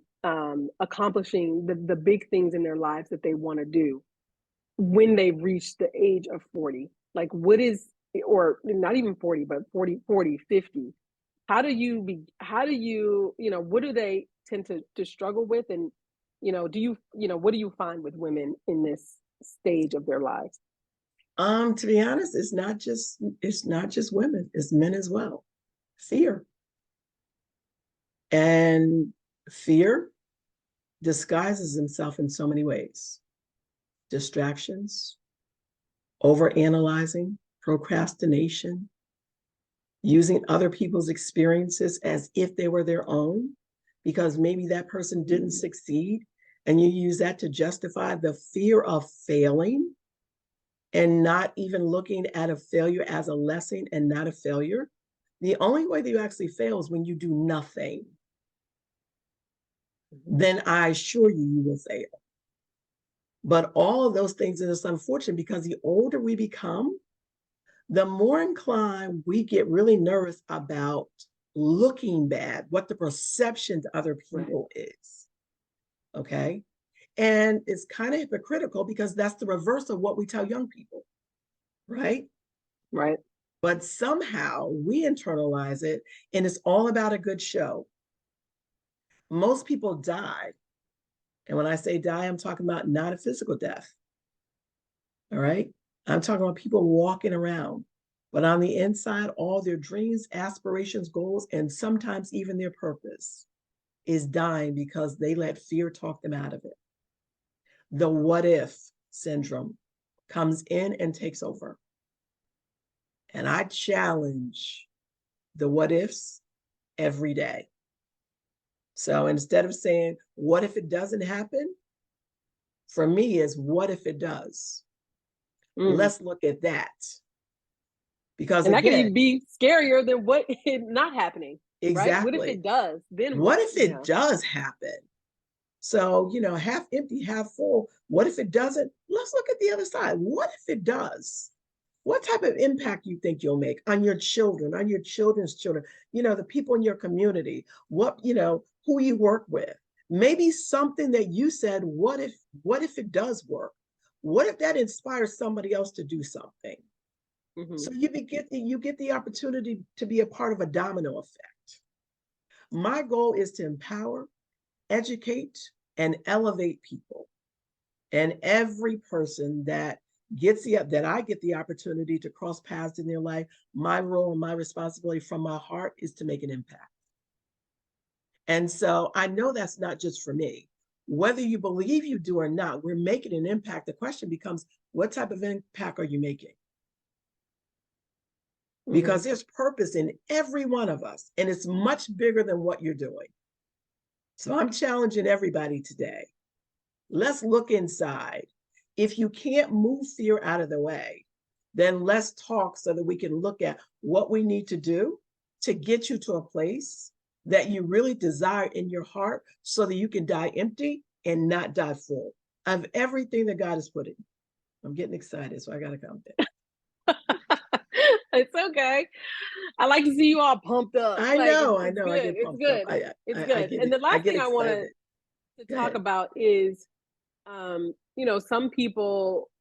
accomplishing the big things in their lives that they want to do when they reach the age of 40? Like, what is, or not even 40, but 40, 50? How do you, what do they tend to struggle with? And, what do you find with women in this stage of their lives? To be honest, it's not just women, it's men as well. Fear. And fear disguises himself in so many ways. Distractions, overanalyzing, procrastination, using other people's experiences as if they were their own, because maybe that person didn't succeed, and you use that to justify the fear of failing and not even looking at a failure as a lesson and not a failure. The only way that you actually fail is when you do nothing. Then I assure you, you will fail. But all of those things, and it's unfortunate because the older we become, the more inclined we get really nervous about looking bad, what the perception to other people is. Okay. And it's kind of hypocritical because that's the reverse of what we tell young people. Right. Right. But somehow we internalize it, and it's all about a good show. Most people die. And when I say die, I'm talking about not a physical death. All right. I'm talking about people walking around, but on the inside, all their dreams, aspirations, goals, and sometimes even their purpose is dying because they let fear talk them out of it. The what if syndrome comes in and takes over. And I challenge the what ifs every day. So instead of saying, what if it doesn't happen? For me is, what if it does? Let's look at that. Because and again, that can even be scarier than what it not happening. Exactly. Right? What if it does? Then what if it does happen? So, half empty, half full. What if it doesn't? Let's look at the other side. What if it does? What type of impact you think you'll make on your children, on your children's children, the people in your community, who you work with? Maybe something that you said, what if it does work? What if that inspires somebody else to do something? So you get the opportunity to be a part of a domino effect. My goal is to empower, educate, and elevate people. And every person that I get the opportunity to cross paths in their life, my role and my responsibility from my heart is to make an impact. And so I know that's not just for me. Whether you believe you do or not, we're making an impact. The question becomes, what type of impact are you making? Because there's purpose in every one of us, and it's much bigger than what you're doing. So I'm challenging everybody today. Let's look inside. If you can't move fear out of the way, then let's talk so that we can look at what we need to do to get you to a place that you really desire in your heart so that you can die empty and not die full of everything that God has put in. I'm getting excited, so I got to calm down. It's okay. I like to see you all pumped up. I know. It's good. I get pumped up. It's good. And the last thing I want to talk about is, some people,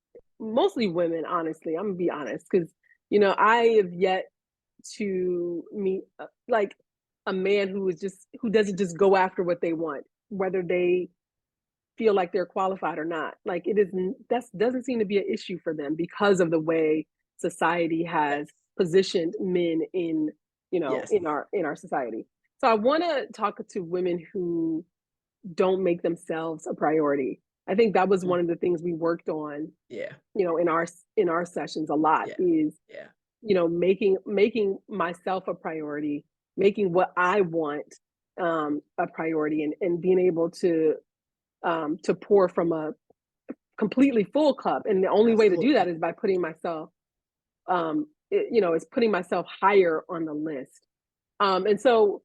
mostly women, honestly, I'm gonna be honest, because, I have yet to meet like a man who doesn't just go after what they want, whether they feel like they're qualified or not. Like, that doesn't seem to be an issue for them because of the way society has positioned men in our society. So I want to talk to women who don't make themselves a priority. I think that was one of the things we worked on. In our sessions a lot is making myself a priority, making what I want a priority, and being able to pour from a completely full cup. And the only way to do that is by putting myself is putting myself higher on the list. And so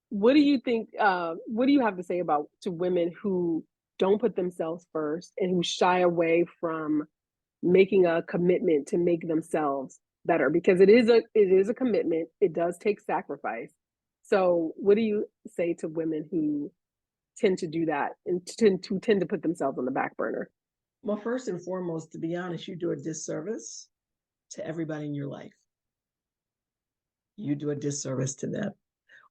what do you think, what do you have to say to women who don't put themselves first and who shy away from making a commitment to make themselves better? Because it is a commitment. It does take sacrifice. So what do you say to women who tend to do that and tend to put themselves on the back burner? Well, first and foremost, to be honest, you do a disservice to everybody in your life. You do a disservice to them.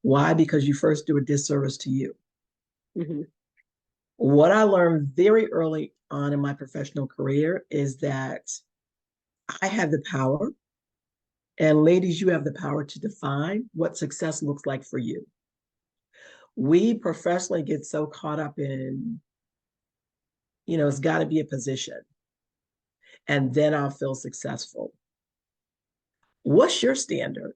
Why? Because you first do a disservice to you. Mm-hmm. What I learned very early on in my professional career is that I had the power, and ladies, you have the power to define what success looks like for you. We professionally get so caught up in, it's got to be a position, and then I'll feel successful. What's your standard?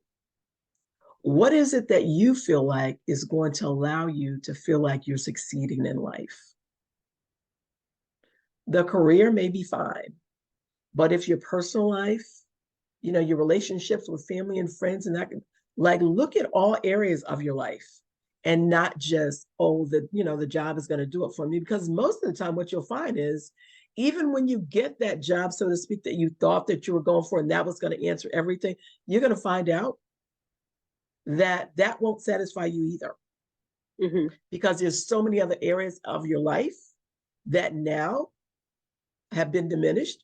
What is it that you feel like is going to allow you to feel like you're succeeding in life? The career may be fine, but if your personal life, your relationships with family and friends and that, like, look at all areas of your life and not just, the job is going to do it for me. Because most of the time what you'll find is, even when you get that job, so to speak, that you thought that you were going for and that was going to answer everything, you're going to find out that that won't satisfy you either. Mm-hmm. Because there's so many other areas of your life that now have been diminished.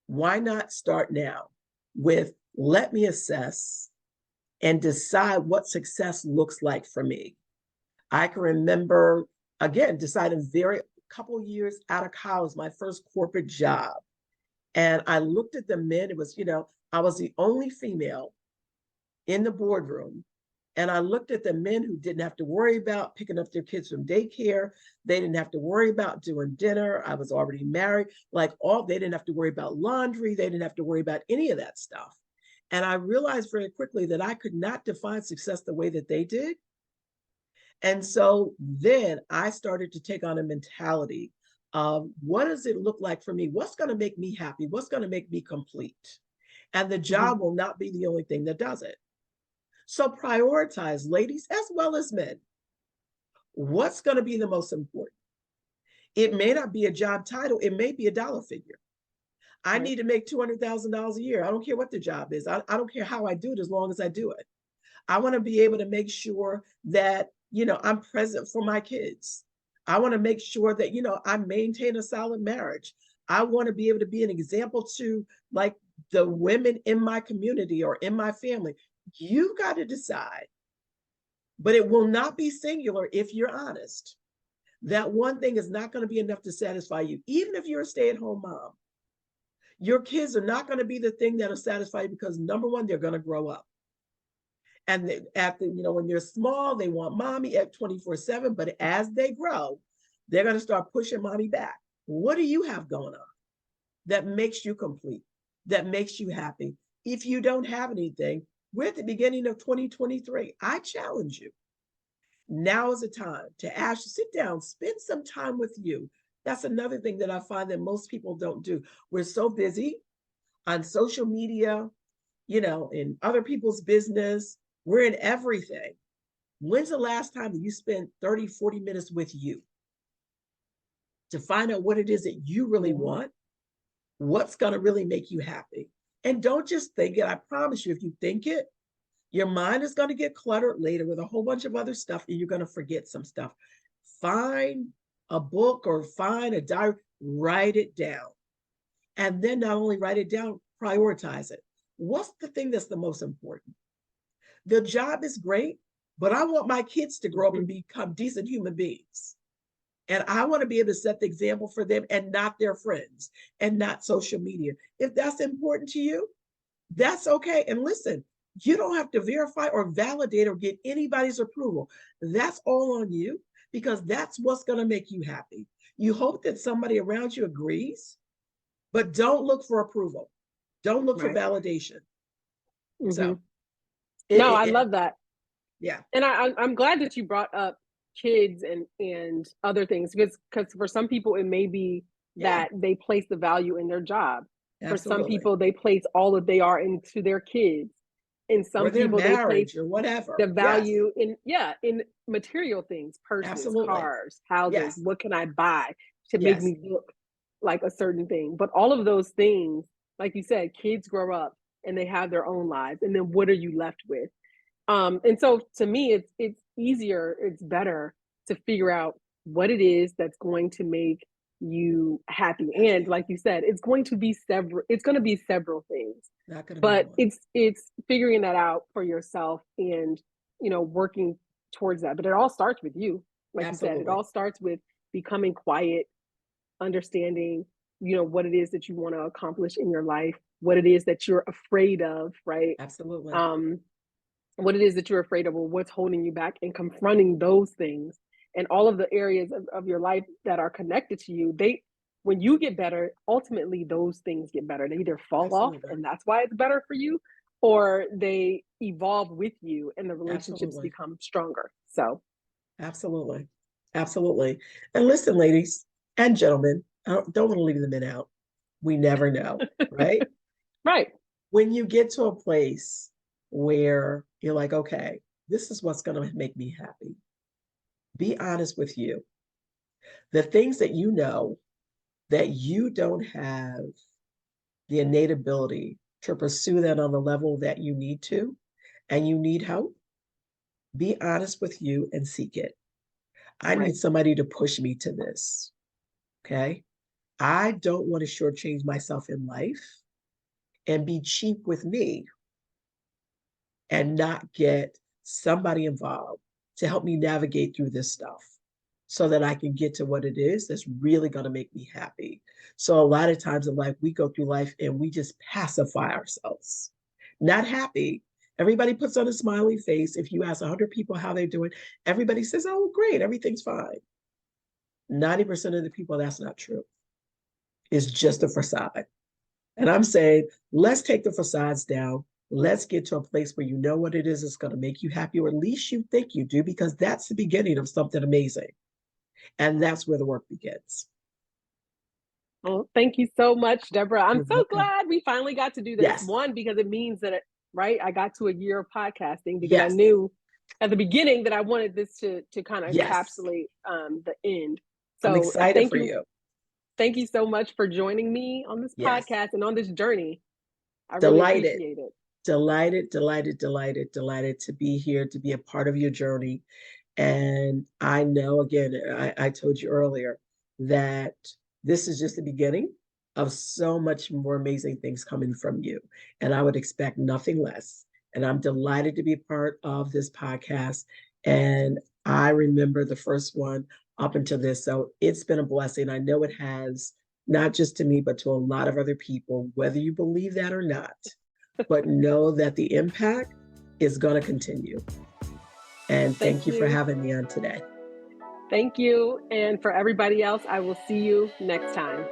Why not start now with, let me assess and decide what success looks like for me? I can remember, again, deciding couple years out of college, my first corporate job. And I looked at the men, it was, I was the only female in the boardroom. And I looked at the men who didn't have to worry about picking up their kids from daycare. They didn't have to worry about doing dinner. I was already married. They didn't have to worry about laundry. They didn't have to worry about any of that stuff. And I realized very quickly that I could not define success the way that they did. And so then I started to take on a mentality of, what does it look like for me? What's going to make me happy? What's going to make me complete? And the job will not be the only thing that does it. So prioritize, ladies as well as men. What's going to be the most important? It may not be a job title. It may be a dollar figure. I need to make $200,000 a year. I don't care what the job is. I don't care how I do it, as long as I do it. I want to be able to make sure that, I'm present for my kids. I want to make sure that, I maintain a solid marriage. I want to be able to be an example to, like, the women in my community or in my family. You've got to decide, but it will not be singular if you're honest. That one thing is not going to be enough to satisfy you. Even if you're a stay-at-home mom, your kids are not going to be the thing that'll satisfy you, because number one, they're going to grow up. And when they're small, they want mommy at 24/7, but as they grow, they're going to start pushing mommy back. What do you have going on that makes you complete, that makes you happy? If you don't have anything, we're at the beginning of 2023. I challenge you. Now is the time to sit down, spend some time with you. That's another thing that I find that most people don't do. We're so busy on social media, in other people's business. We're in everything. When's the last time that you spent 30, 40 minutes with you to find out what it is that you really want? What's going to really make you happy? And don't just think it. I promise you, if you think it, your mind is going to get cluttered later with a whole bunch of other stuff, and you're going to forget some stuff. Find a book or find a diary, write it down. And then not only write it down, prioritize it. What's the thing that's the most important? The job is great, but I want my kids to grow up and become decent human beings. And I want to be able to set the example for them, and not their friends, and not social media. If that's important to you, that's okay. And listen, you don't have to verify or validate or get anybody's approval. That's all on you, because that's what's going to make you happy. You hope that somebody around you agrees, but don't look for approval. Don't look for validation. So, I love that. Yeah. And I'm glad that you brought up kids and other things, because for some people it may be that they place the value in their job. Absolutely. For some people, they place all that they are into their kids. And some people, they place or whatever the value in material things, purses, cars, houses. What can I buy to make me look like a certain thing? But all of those things, like you said, kids grow up and they have their own lives. And then what are you left with? And so to me, it's easier, it's better to figure out what it is that's going to make you happy. And like you said, it's going to be several things. Not going to be But one. it's figuring that out for yourself and, working towards that. But it all starts with you. Like you said, it Absolutely. all starts with becoming quiet, understanding, what it is that you want to accomplish in your life, what it is that you're afraid of, right? Absolutely. Um, what it is that you're afraid of or what's holding you back, and confronting those things and all of the areas of your life that are connected to you. When you get better, ultimately those things get better. They either fall off Absolutely. and that's why it's better for you, or they evolve with you and the relationships Absolutely. become stronger. So Absolutely. Absolutely. And listen, ladies and gentlemen, I don't want to leave the men out. We never know, right? right. When you get to a place where you're like, okay, this is what's going to make me happy, be honest with you. The things that you know that you don't have the innate ability to pursue that on the level that you need to, and you need help, be honest with you and seek it. I Right. need somebody to push me to this. Okay. I don't want to shortchange myself in life and be cheap with me and not get somebody involved to help me navigate through this stuff so that I can get to what it is that's really going to make me happy. So, a lot of times in life, we go through life and we just pacify ourselves, not happy. Everybody puts on a smiley face. If you ask 100 people how they're doing, everybody says, oh, great, everything's fine. 90% of the people, that's not true. It's just a facade. And I'm saying, let's take the facades down. Let's get to a place where you know what it is that's going to make you happy, or at least you think you do, because that's the beginning of something amazing. And that's where the work begins. Well, thank you so much, Deborah. I'm You're so welcome. glad we finally got to do this. Yes. One, because it means that, right, I got to a year of podcasting, because I Yes. knew at the beginning that I wanted this to kind of Yes. encapsulate the end. I'm So excited for you. thank you so much for joining me on this Yes. podcast and on this journey. I really Delighted. appreciate it. Delighted, delighted, delighted, delighted to be here, to be a part of your journey. And I know, again, I told you earlier that this is just the beginning of so much more amazing things coming from you. And I would expect nothing less. And I'm delighted to be part of this podcast. And I remember the first one up until this. So it's been a blessing. I know it has, not just to me, but to a lot of other people, whether you believe that or not. But know that the impact is going to continue. And thank you for having me on today. Thank you. And for everybody else, I will see you next time.